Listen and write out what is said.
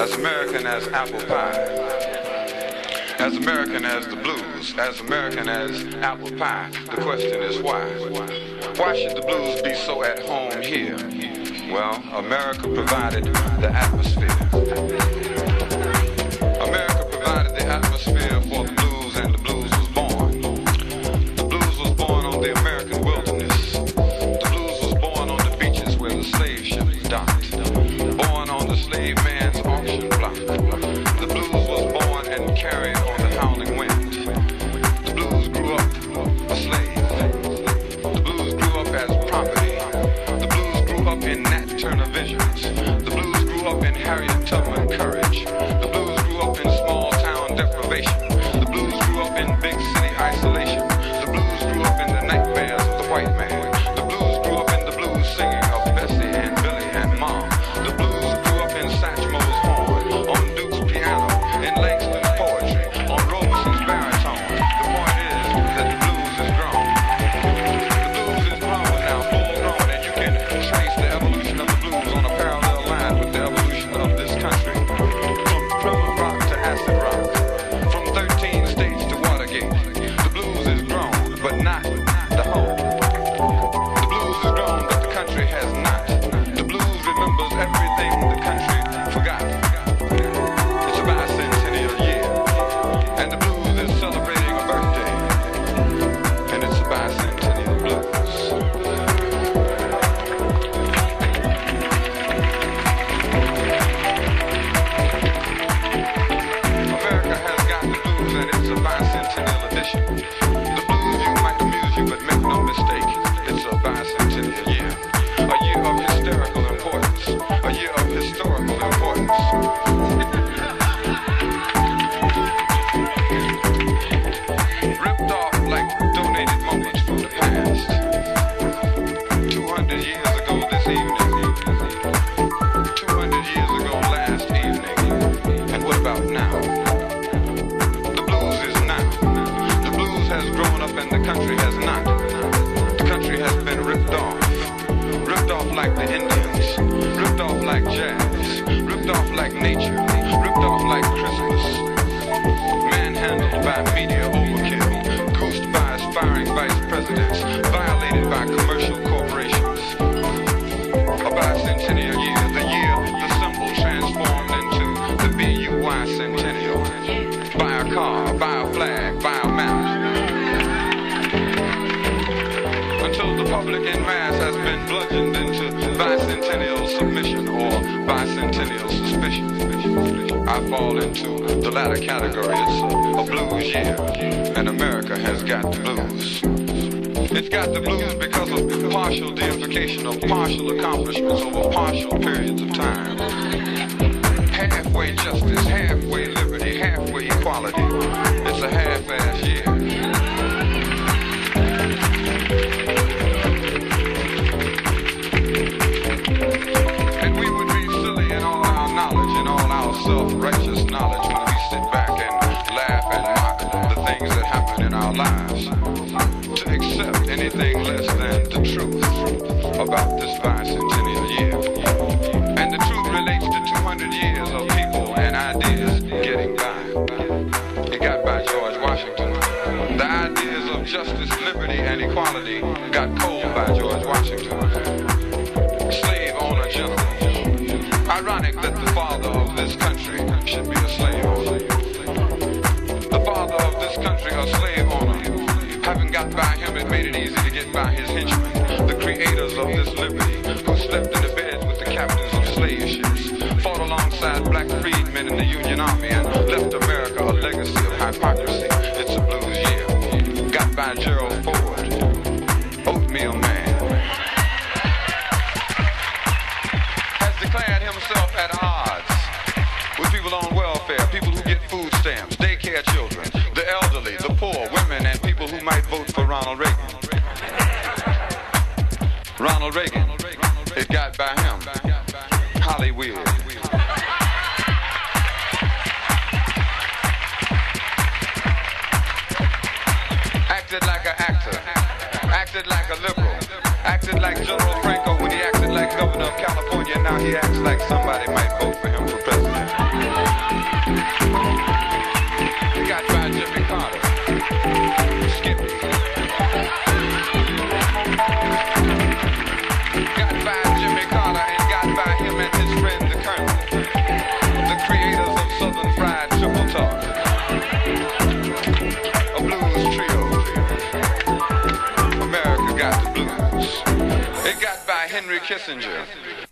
as American as apple pie, as American as the blues, as American as apple pie. The question is why? Why should the blues be so at home here? Well, America provided the atmosphere. America provided the atmosphere for the blues, and the blues was born. The blues was born on the American wilderness. The blues was born on the beaches where the slave ships docked. Born on the slave man's auction block. The blues was born and carried on the howling wind. The blues grew up a slave. The blues grew up as property. The blues grew up in Nat Turner visions. The blues grew up in Harriet Tubman courage. The blues grew up in small town deprivation. The blues grew up in big city isolation. The blues grew up in the nightmares of the white man. The blues grew up in the blues singing of Bessie and Billy and Mom. The blues grew up in Satchmo's horn, on Duke's piano, in Langston's poetry, on Robeson's baritone. The point is that the blues is grown. The blues is grown now, full grown, and you can trace the evolution of the blues on a parallel line with the evolution of this country. From Plymouth Rock to acid rock, from 13 states to Watergate. The blues is grown, but not the whole. The blues is grown, but the country has not. The blues remembers everything the country forgot. It's a bicentennial year, and the blues is celebrating a birthday, and it's a bicentennial blues. America has got the blues, and it's a bicentennial edition. The blues you might amuse you, but make no mistake, it's a bicentennial year. A year of hysterical importance, a year of historical importance. Ripped off like donated moments from the past. 200 years ago this evening. 200 years ago last evening. And what about now? The blues is now. The blues has grown up and the country has not. The country has been ripped off. Ripped off like the Indians. Ripped off like jazz. Ripped off like nature. Ripped off like Christmas. Manhandled by media overkill. Goosed by aspiring vice presidents. Violated by commercial corporations. A bicentennial year. The year the symbol transformed into the BUY centennial. Buy a car, buy a flag, buy a map. Until the public in mass has been bludgeoned into bicentennial submission or bicentennial suspicion. I fall into the latter category. It's a blues year, and America has got the blues. It's got the blues because of partial deification of partial accomplishments over partial periods of time. Halfway justice, halfway liberty, halfway equality. It's a half-ass year. And we would be silly in all our knowledge, in all our self-righteous knowledge, when we sit back and laugh and mock the things that happen in our lives, to accept anything less than the truth about this bicentennial year. And the truth relates to 200 years of people and ideas getting by. It got by George Washington. The ideas of justice, liberty, and equality got cold by George Washington. Slave owner general. Ironic that the father of this country should be a slave owner. The father of this country, a slave owner. Having got by him, it made it easy to get by his henchmen, the creators of this liberty, who slept in the beds with the captains of slave ships, fought alongside black freedmen in the Union Army, and left America a legacy of hypocrisy. It's a blues year. Got by Gerald Ford, Oatmeal Man, has declared himself at odds with people on welfare, people who get food stamps, daycare children, the elderly, the poor, women, and people who might vote for Ronald Reagan. Ronald Reagan, it got by him. Hollywood. Acted like an actor, acted like a liberal, acted like General Franco when he acted like governor of California. Now he acts like somebody might vote for him for president. Henry Kissinger.